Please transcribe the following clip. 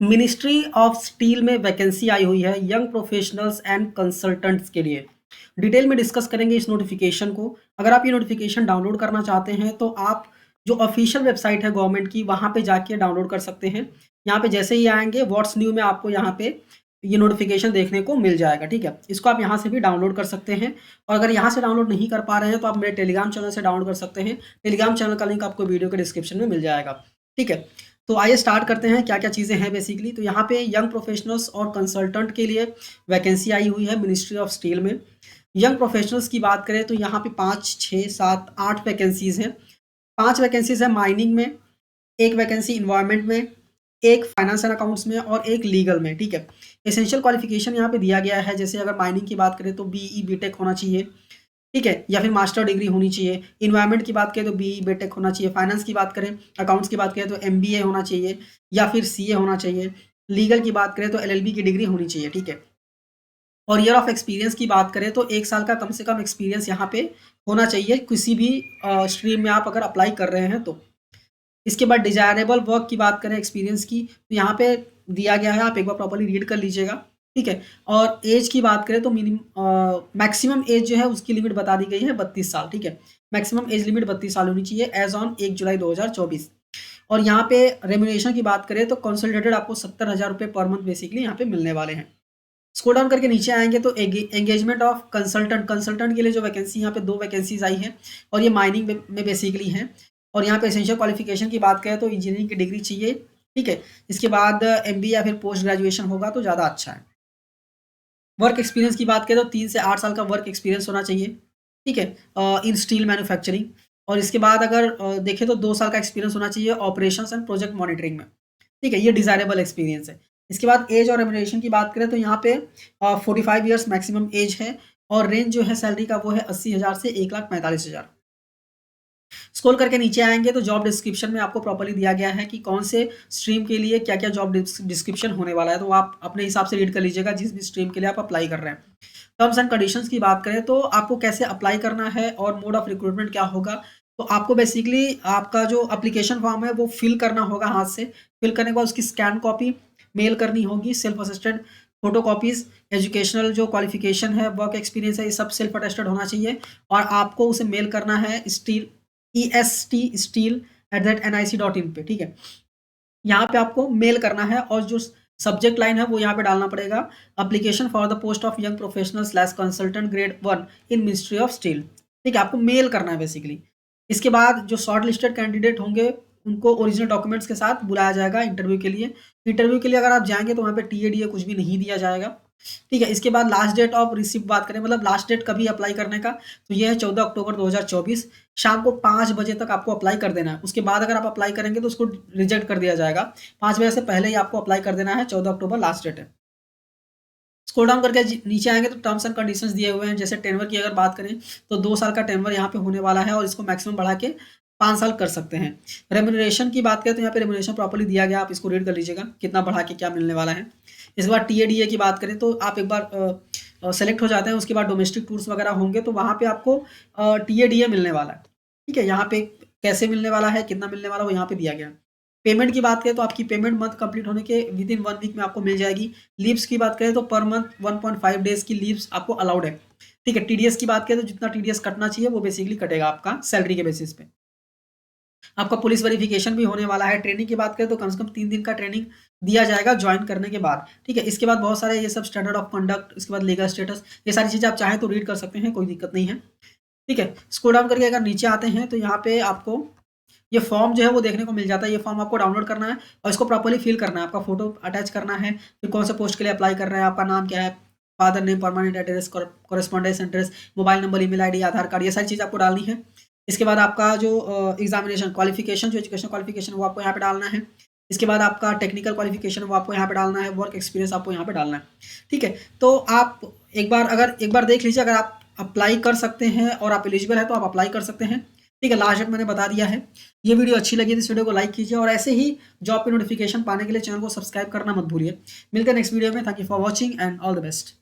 Ministry of steel में vacancy आई हुई है यंग प्रोफेशनल्स एंड कंसल्टेंट्स के लिए। डिटेल में डिस्कस करेंगे इस नोटिफिकेशन को। अगर आप ये नोटिफिकेशन डाउनलोड करना चाहते हैं तो आप जो ऑफिशियल वेबसाइट है गवर्नमेंट की वहाँ पे जाके डाउनलोड कर सकते हैं। यहाँ पे जैसे ही आएंगे व्हाट्स न्यू में आपको यहाँ पे ये नोटिफिकेशन देखने को मिल जाएगा। ठीक है, इसको आप यहाँ से भी डाउनलोड कर सकते हैं। और अगर यहाँ से डाउनलोड नहीं कर पा रहे हैं तो आप मेरे टेलीग्राम चैनल से डाउनलोड कर सकते हैं। टेलीग्राम चैनल का लिंक आपको वीडियो के डिस्क्रिप्शन में मिल जाएगा। ठीक है, तो आइए स्टार्ट करते हैं क्या क्या चीज़ें हैं बेसिकली। तो यहाँ पे यंग प्रोफेशनल्स और कंसल्टेंट के लिए वैकेंसी आई हुई है मिनिस्ट्री ऑफ स्टील में। यंग प्रोफेशनल्स की बात करें तो यहाँ पे 5, 6, 7, 8 वैकेंसीज हैं। 5 वैकेंसीज है माइनिंग में, एक वैकेंसी इन्वायरमेंट में, एक फाइनेंस एंड अकाउंट्स में और एक लीगल में। ठीक है, एसेंशियल क्वालिफिकेशन यहाँ पे दिया गया है। जैसे अगर माइनिंग की बात करें तो बीई बीटेक होना चाहिए। ठीक है, या फिर मास्टर डिग्री होनी चाहिए। इन्वायरमेंट की बात करें तो बीई बीटेक होना चाहिए। फाइनेंस की बात करें, अकाउंट्स की बात करें तो एमबीए होना चाहिए या फिर सीए होना चाहिए। लीगल की बात करें तो एलएलबी की डिग्री होनी चाहिए। ठीक है, और ईयर ऑफ एक्सपीरियंस की बात करें तो 1 साल का कम से कम एक्सपीरियंस यहाँ पे होना चाहिए किसी भी स्ट्रीम में आप अगर अप्लाई कर रहे हैं तो। इसके बाद डिजायरेबल वर्क की बात करें एक्सपीरियंस की तो यहाँ पे दिया गया है, आप एक बार प्रॉपर्ली रीड कर लीजिएगा। ठीक है, और एज की बात करें तो मैक्सिमम एज जो है उसकी लिमिट बता दी गई है 32 साल। ठीक है, मैक्सिमम एज लिमिट 32 साल होनी चाहिए एज ऑन 1 जुलाई 2024। और यहाँ पे रेम्यूनरेशन की बात करें तो कंसल्टेटेड आपको 70,000 रुपये पर मंथ बेसिकली यहाँ पे मिलने वाले हैं। स्क्रॉल डाउन करके नीचे आएंगे तो एंगेजमेंट ऑफ कंसल्टेंट, कंसल्टेंट के लिए जो वैकेंसी यहाँ पे 2 वैकेंसीज आई हैं और ये माइनिंग में बेसिकली हैं। और यहाँ पे एसेंशियल क्वालिफिकेशन की बात करें तो इंजीनियरिंग की डिग्री चाहिए। ठीक है, इसके बाद एमबीए या फिर पोस्ट ग्रेजुएशन होगा तो ज़्यादा अच्छा है। वर्क एक्सपीरियंस की बात करें तो 3 से 8 साल का वर्क एक्सपीरियंस होना चाहिए। ठीक है, इन स्टील मैन्युफैक्चरिंग। और इसके बाद अगर देखें तो 2 साल का एक्सपीरियंस होना चाहिए ऑपरेशंस एंड प्रोजेक्ट मॉनिटरिंग में। ठीक है, ये डिजायरेबल एक्सपीरियंस है। इसके बाद एज और रेम्यूनरेशन की बात करें तो यहाँ पे 45 ईयर्स मैक्सिमम एज है और रेंज जो है सैलरी का वो है 80,000 से 1,45,000। स्क्रॉल करके नीचे आएंगे तो जॉब डिस्क्रिप्शन में आपको प्रॉपर्ली दिया गया है कि कौन से स्ट्रीम के लिए क्या क्या जॉब डिस्क्रिप्शन होने वाला है, तो आप अपने हिसाब से रीड कर लीजिएगा जिस भी स्ट्रीम के लिए आप अप्लाई कर रहे हैं। टर्म्स एंड कंडीशंस की बात करें तो आपको कैसे अप्लाई करना है और मोड ऑफ रिक्रूटमेंट क्या होगा। तो आपको बेसिकली आपका जो अप्लीकेशन फॉर्म है वो फिल करना होगा हाथ से। फिल करने के बाद उसकी स्कैन कॉपी मेल करनी होगी, self assisted photo copies, educational जो क्वालिफिकेशन है, वर्क एक्सपीरियंस है, ये सब सेल्फ अटेस्टेड होना चाहिए। और आपको उसे मेल करना है स्टील eststeel@nic.in पे। ठीक है, यहाँ पे आपको मेल करना है और जो सब्जेक्ट लाइन है वो यहाँ पे डालना पड़ेगा, application for the post of young professional slash consultant grade 1 in ministry of steel. ठीक है, आपको मेल करना है बेसिकली। इसके बाद जो शॉर्ट लिस्टेड कैंडिडेट होंगे उनको ओरिजिनल डॉक्यूमेंट्स के साथ बुलाया जाएगा इंटरव्यू के लिए। इंटरव्यू के लिए अगर आप जाएंगे तो वहाँ पे टीएडीए कुछ भी नहीं दिया जाएगा। ठीक है, इसके बाद लास्ट डेट ऑफ रिसिप्ट बात करें, मतलब लास्ट डेट कभी अप्लाई करने का, तो ये है 14 अक्टूबर 2024 शाम को 5 बजे तक आपको अप्लाई कर देना है। उसके बाद अगर आप अप्लाई करेंगे तो उसको रिजेक्ट कर दिया जाएगा। 5 बजे से पहले ही आपको अप्लाई कर देना है, 14 अक्टूबर लास्ट डेट है। स्क्रॉल डाउन करके नीचे आएंगे तो टर्म्स एंड कंडीशंस दिए हुए हैं। जैसे टेनवर की अगर बात करें तो 2 साल का टेनवर यहाँ पे होने वाला है और इसको मैक्सिमम बढ़ा के 5 साल कर सकते हैं। रेम्यूनरेशन की बात करें तो यहाँ पे रेम्यूनरेशन प्रॉपर्ली दिया गया, आप इसको रीड कर लीजिएगा कितना बढ़ा के क्या मिलने वाला है। इसके बाद टीएडीए की बात करें तो आप एक बार सेलेक्ट हो जाते हैं, उसके बाद डोमेस्टिक टूर्स वगैरह होंगे तो वहाँ पे आपको टीएडीए मिलने वाला है। ठीक है, यहाँ पे कैसे मिलने वाला है, कितना मिलने वाला है वो यहाँ पे दिया गया है। पेमेंट की बात करें तो आपकी पेमेंट मंथ कंप्लीट होने के विद इन 1 वीक में आपको मिल जाएगी। लीव्स की बात करें तो पर मंथ 1.5 डेज की लीव्स आपको अलाउड है। ठीक है, टीडीएस की बात करें तो जितना टीडीएस कटना चाहिए वो बेसिकली कटेगा आपका सैलरी के बेसिस पे। आपका पुलिस वेरिफिकेशन भी होने वाला है। ट्रेनिंग की बात करें तो कम से कम 3 दिन का ट्रेनिंग दिया जाएगा ज्वाइन करने के बाद। ठीक है, इसके बाद बहुत सारे ये सब स्टैंडर्ड ऑफ कंडक्ट, इसके बाद लीगल स्टेटस, ये सारी चीज़ें आप चाहें तो रीड कर सकते हैं, कोई दिक्कत नहीं है। ठीक है, स्क्रॉल डाउन करके अगर नीचे आते हैं तो यहाँ पे आपको ये फॉर्म जो है वो देखने को मिल जाता है। ये फॉर्म आपको डाउनलोड करना है और इसको प्रॉपर्ली फिल करना है। आपका फोटो अटैच करना है, फिर कौन से पोस्ट के लिए अप्लाई कर रहे हैं, आपका नाम क्या है, father name, permanent address, correspondence address, mobile number, email ID, Aadhaar card, ये सारी चीज़ आपको डालनी है। इसके बाद आपका जो एग्जामिनेशन क्वालिफिकेशन, जो एजुकेशन क्वालिफिकेशन वो आपको यहाँ पे डालना है। इसके बाद आपका टेक्निकल क्वालिफिकेशन वो आपको यहाँ पे डालना है। वर्क एक्सपीरियंस आपको यहाँ पे डालना है। ठीक है, तो आप एक बार देख लीजिए, अगर आप अप्लाई कर सकते हैं और आप एलिजिबल है तो आप अप्लाई कर सकते हैं। ठीक है, लास्ट डेट मैंने बता दिया है। ये वीडियो अच्छी लगी तो इस वीडियो को लाइक कीजिए और ऐसे ही जॉब पे नोटिफिकेशन पाने के लिए चैनल को सब्सक्राइब करना मत भूलिए। मिलते हैं नेक्स्ट वीडियो में। Thank you for watching and all the best.